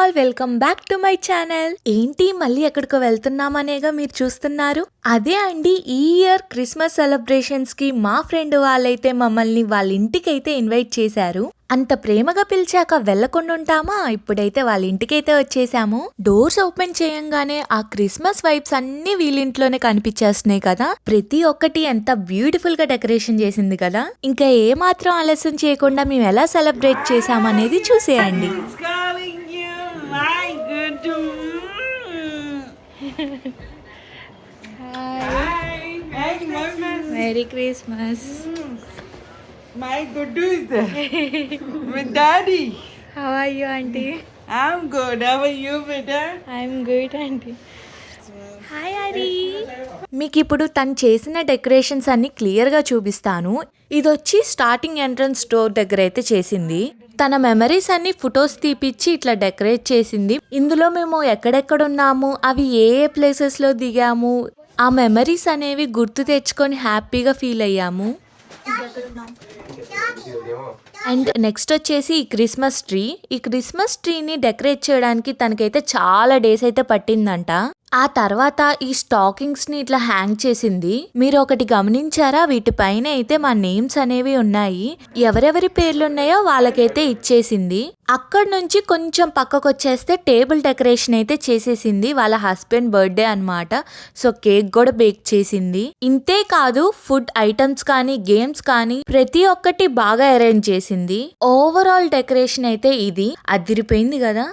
All welcome back to my channel. ఏంటి మళ్ళీ ఎక్కడికో వెళ్తున్నామనేగా మీరు చూస్తున్నారు. అదే అండి, ఈ ఇయర్ క్రిస్మస్ సెలబ్రేషన్స్ కి మా ఫ్రెండ్ వాళ్ళైతే మమ్మల్ని వాళ్ళ ఇంటికైతే ఇన్వైట్ చేశారు. అంత ప్రేమగా పిలిచాక వెళ్ళకుండా ఉంటామా? ఇప్పుడైతే వాళ్ళ ఇంటికైతే వచ్చేసాము. డోర్స్ ఓపెన్ చేయంగానే ఆ క్రిస్మస్ వైబ్స్ అన్ని వీళ్ళింట్లోనే కనిపించేస్తున్నాయి కదా. ప్రతి ఒక్కటి ఎంత బ్యూటిఫుల్ గా డెకరేషన్ చేసింది కదా. ఇంకా ఏ మాత్రం ఆలస్యం చేయకుండా మేము ఎలా సెలబ్రేట్ చేసామనేది చూసేయండి. Merry Christmas. My good news with Daddy. How are you, auntie? I'm good. How are you, beta? I'm good, auntie. Hi Hari. మీకు ఇప్పుడు తను చేసిన డెకరేషన్స్ అన్ని క్లియర్గా చూపిస్తాను. ఇది వచ్చి స్టార్టింగ్ ఎంట్రన్స్ డోర్ దగ్గర అయితే చేసింది. తన మెమరీస్ అన్ని ఫొటోస్ తీపిచ్చి ఇట్లా డెకరేట్ చేసింది. ఇందులో మేము ఎక్కడెక్కడ ఉన్నాము, అవి ఏ ఏ ప్లేసెస్లో దిగాము, ఆ మెమరీస్ అనేవి గుర్తు తెచ్చుకొని హ్యాపీగా ఫీల్ అయ్యాము. అండ్ నెక్స్ట్ వచ్చేసి ఈ క్రిస్మస్ ట్రీని డెకరేట్ చేయడానికి తనకైతే చాలా డేస్ అయితే పట్టిందంట. ఆ తర్వాత ఈ స్టాకింగ్స్ ని ఇట్లా హ్యాంగ్ చేసింది. మీరు ఒకటి గమనించారా? వీటిపైన అయితే మా నేమ్స్ అనేవి ఉన్నాయి. ఎవరెవరి పేర్లు ఉన్నాయో వాళ్ళకైతే ఇచ్చేసింది. అక్కడ నుంచి కొంచెం పక్కకు వచ్చేస్తే టేబుల్ డెకరేషన్ అయితే చేసేసింది. వాళ్ళ హస్బెండ్ బర్త్డే అన్నమాట. సో కేక్ కూడా బేక్ చేసింది. ఇంతే కాదు, ఫుడ్ ఐటమ్స్ కానీ గేమ్స్ కానీ ప్రతి ఒక్కటి బాగా అరేంజ్ చేసింది. ఓవరాల్ డెకరేషన్ అయితే ఇది అదిరిపోయింది కదా.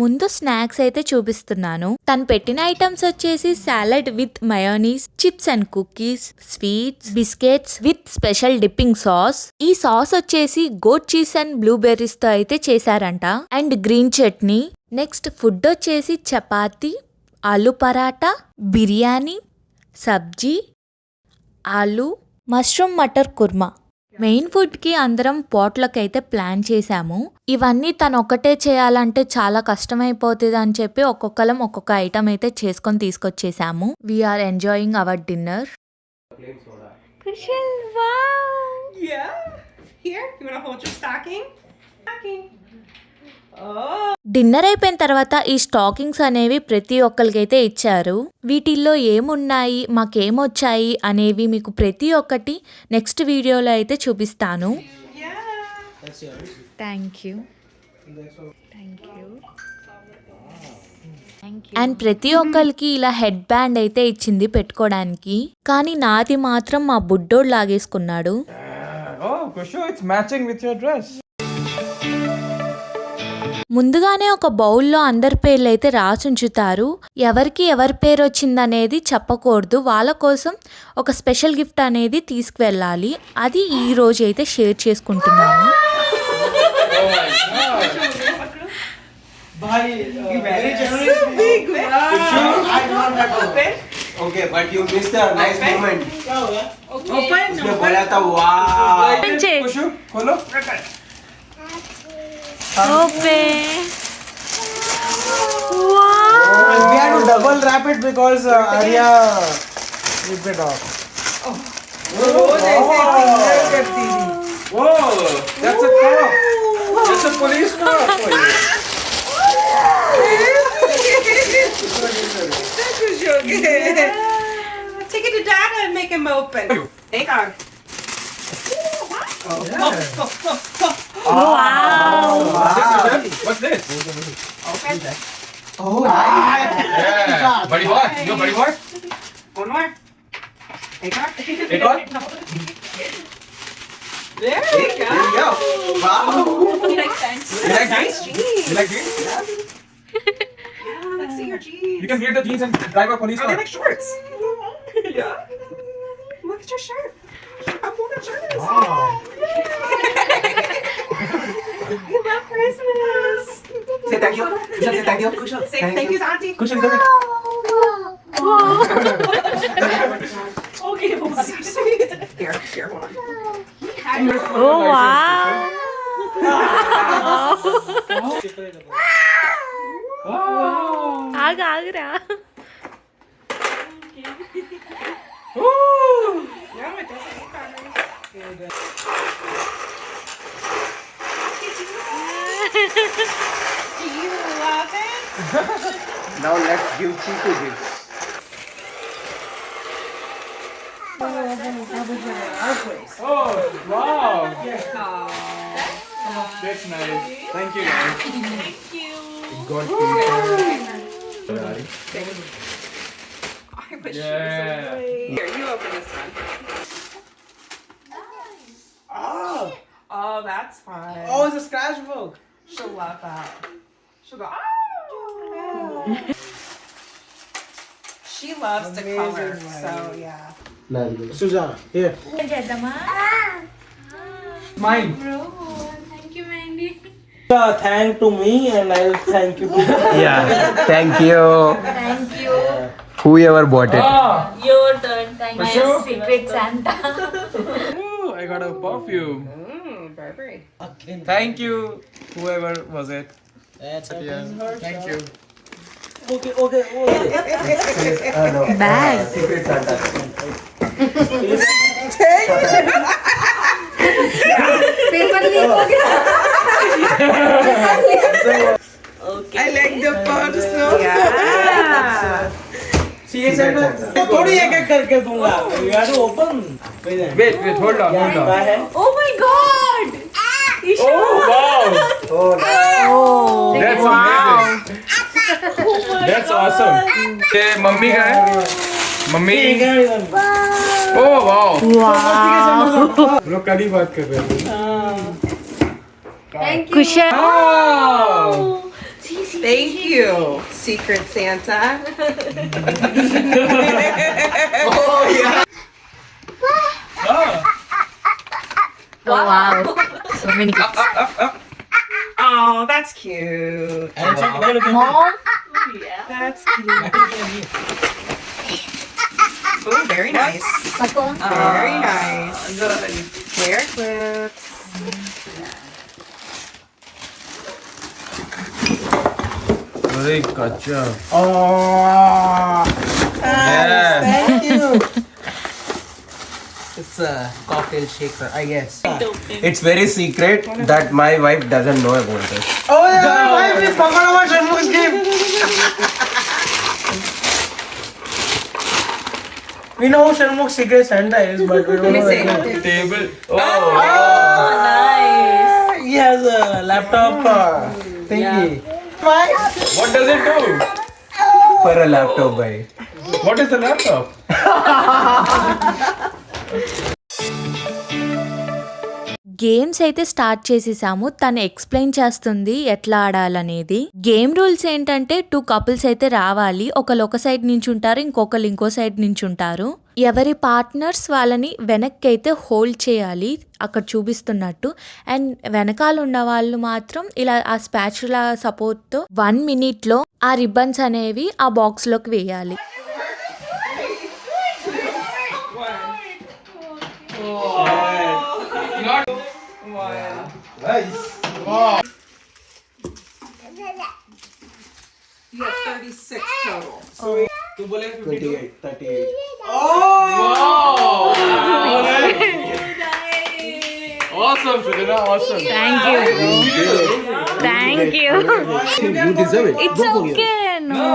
ముందు స్నాక్స్ అయితే చూపిస్తున్నాను. తను పెట్టిన ఐటమ్స్ వచ్చేసి salad with mayonnaise, chips and cookies, sweets, biscuits with special dipping sauce. ఈ సాస్ వచ్చేసి గోట్ చీజ్ అండ్ బ్లూబెర్రీస్ తో అయితే చేశారంట. And green chutney. Next food వచ్చేసి చపాతీ, ఆలు పరాటా, బిర్యానీ, సబ్జీ, ఆలు, mushroom matar kurma. Main food కి అందరం పోట్లకి అయితే ప్లాన్ చేశాము. ఇవన్నీ తను ఒక్కటే చేయాలంటే చాలా కష్టమైపోతుంది అని చెప్పి ఒక్కొక్కరం ఒక్కొక్క ఐటమ్ అయితే చేసుకొని తీసుకొచ్చేసాము. We are enjoying our dinner. Dinner అయిపోయిన తర్వాత ఈ స్టాకింగ్స్ అనేవి ప్రతి ఒక్కరికైతే ఇచ్చారు. వీటిల్లో ఏమున్నాయి, మాకేమొచ్చాయి అనేవి మీకు ప్రతి ఒక్కటి నెక్స్ట్ వీడియోలో అయితే చూపిస్తాను. Thank you. అండ్ ప్రతి ఒక్కరికి ఇలా హెడ్ బ్యాండ్ అయితే ఇచ్చింది పెట్టుకోవడానికి. కానీ నాది మాత్రం మా బుడ్డోడు లాగేసుకున్నాడు. ముందుగానే ఒక బౌల్లో అందరి పేర్లు అయితే రాసుంచుతారు. ఎవరికి ఎవరి పేరు వచ్చిందనేది చెప్పకూడదు. వాళ్ళ కోసం ఒక స్పెషల్ గిఫ్ట్ అనేది తీసుకువెళ్ళాలి. అది ఈ రోజు అయితే షేర్ చేసుకుంటున్నాను. Open. Wow. We had to double wrap it because Arya ripped it off. Whoa, That's a cop. That's a police car for you. Take it to Dad and make him open. Take on. Wow. What's this? Open. Oh, nice. Yeah. Buddy boy. You buddy boy? One more. Take on. Take on. There you go. There you go. Wow. You like sense? You like Nice jeans? jeans. You like jeans? Yeah, let's see your jeans. You can wear the jeans and drive a police Oh, they car. like shorts. Yeah. Look at your shirt. I'm wearing a shirt. Wow. You love Christmas. Say thank you. Kushal, say thank you. Kushal, say thank you to Auntie. Kushal, do it. Okay, well, that's so sweet. Here, hold on. Oh wow. ఆగరా. Yeah, it doesn't look bad. Do you love it? Now let's give Chiku gifts. Oh, wow. Oh, That's nice. Thank you, guys. thank you. God I wish she was Yeah. away. Here, you open this one. Oh, Oh, that's fun. oh, it's a scratchbook. She'll love that. She'll go, oh! She loves to color, Amazing, so yeah. Suzanne, here. Mine. Thank to me and I'll thank you to Yeah, thank you. Whoever bought it. Ah, Your turn. Thank For sure. Secret Santa. ooh, I got a perfume. Burberry. Thank you, whoever was it. That's a Thank you. Okay. No. Bag. Secret Santa. I like the parcel. Yeah. Secret Santa. तो थोड़ी एक करके दूंगा. You have to open. Wait, hold on. क्या है? Oh my god! Oh, wow. Oh, That's amazing. That's awesome. ये mummy का है. मम्मी. Oh, wow. लोग कल ही बात कर रहे हैं. Kushan. Wow. Thank you, Secret Santa. Oh wow. So many gifts. Oh, that's cute. Mom. That's cute. Oh, very nice. Very nice. Hair clips. अरे कच्चा. Oh, Yeah. thank you. It's a cocktail shaker, I guess. it's very secret that my wife doesn't know about this. Oh yeah, why we forgot about Sharmukh's gift? We know who Sharmukh's Secret Santa is, but we don't know see. the gift. Table. Oh. Nice. He has a laptop thingy. Why? What does it do? For a laptop buy. What is the laptop? Games అయితే start చేసేసాము. తను explain చేస్తుంది ఎట్లా ఆడాలనేది. Game rules ఏంటంటే 2 couples అయితే రావాలి. ఒకళ్ళు ఒక సైడ్ నుంచి ఉంటారు, ఇంకొకళ్ళు ఇంకో సైడ్ నుంచి ఉంటారు. ఎవరి పార్ట్నర్స్ వాళ్ళని వెనక్కి అయితే హోల్డ్ చేయాలి అక్కడ చూపిస్తున్నట్టు. అండ్ వెనకాల ఉన్న వాళ్ళు మాత్రం ఇలా ఆ స్పాచులా సపోర్ట్తో 1 minute ఆ రిబ్బన్స్ అనేవి ఆ బాక్స్ లోకి వేయాలి. Nice. You have 36 total. तू बोले 28, 38. Awesome, Sujana. Awesome. Thank you. Thank you. You deserve it. It's okay. No.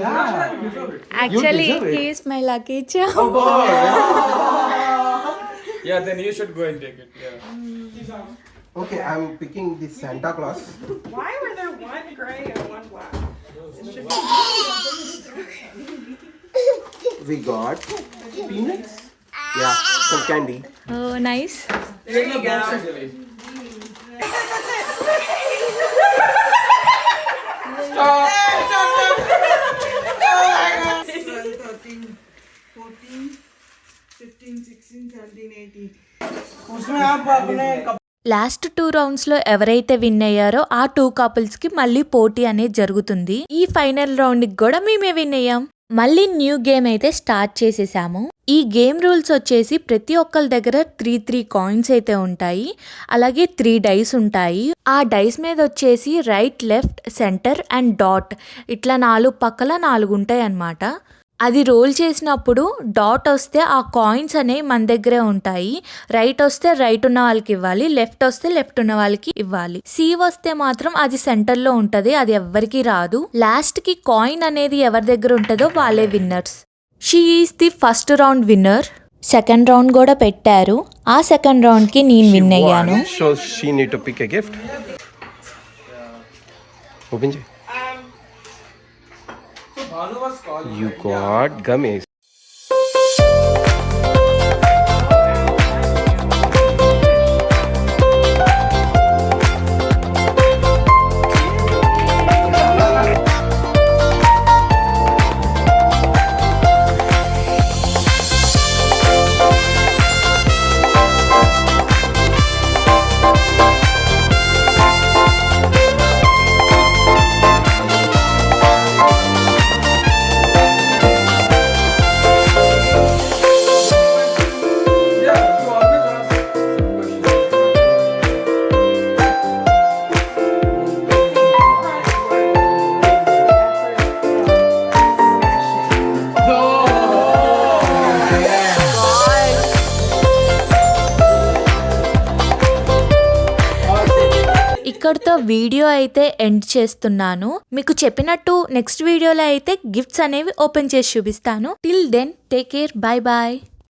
Yeah. Actually, deserve it. he is my lucky charm. Yeah, then you should go and take it. Yeah. Okay, I'm picking this Santa Claus. Why were there one gray and one black? We got peanuts. Yeah, some candy. Oh, nice. There you go. Stop. 15, 16, 17, 18. उसमें आप अपने last 2 రౌండ్స్లో ఎవరైతే win అయ్యారో ఆ 2 కపుల్స్కి మళ్ళీ పోటీ అనేది జరుగుతుంది. ఈ ఫైనల్ రౌండ్కి కూడా మేమే విన్ అయ్యాం. మళ్ళీ న్యూ గేమ్ అయితే స్టార్ట్ చేసేసాము. ఈ గేమ్ రూల్స్ వచ్చేసి ప్రతి ఒక్కరి దగ్గర 3 కాయిన్స్ అయితే ఉంటాయి. అలాగే 3 డైస్ ఉంటాయి. ఆ డైస్ మీద వచ్చేసి right, left, centre and dot ఇట్లా 4 పక్కల 4 ఉంటాయి అన్నమాట. అది రోల్ చేసినప్పుడు డాట్ వస్తే ఆ కాయిన్స్ అనేవి మన దగ్గరే ఉంటాయి. రైట్ వస్తే రైట్ ఉన్న వాళ్ళకి ఇవ్వాలి, లెఫ్ట్ వస్తే లెఫ్ట్ ఉన్న వాళ్ళకి ఇవ్వాలి. సి వస్తే మాత్రం అది సెంటర్ లో ఉంటది, అది ఎవ్వరికి రాదు. లాస్ట్ కి కాయిన్ అనేది ఎవరి దగ్గర ఉంటుందో వాళ్ళే winners. She is the first round winner. Second round కూడా పెట్టారు. ఆ సెకండ్ రౌండ్ కి నేను విన్ అయ్యాను. So she need to pick a gift. Open it. Bhanu was calling. You got gummies. ఇక్కడితో వీడియో అయితే ఎండ్ చేస్తున్నాను. మీకు చెప్పినట్టు నెక్స్ట్ వీడియోలో అయితే గిఫ్ట్స్ అనేవి ఓపెన్ చేసి చూపిస్తాను. Till then take care, bye bye.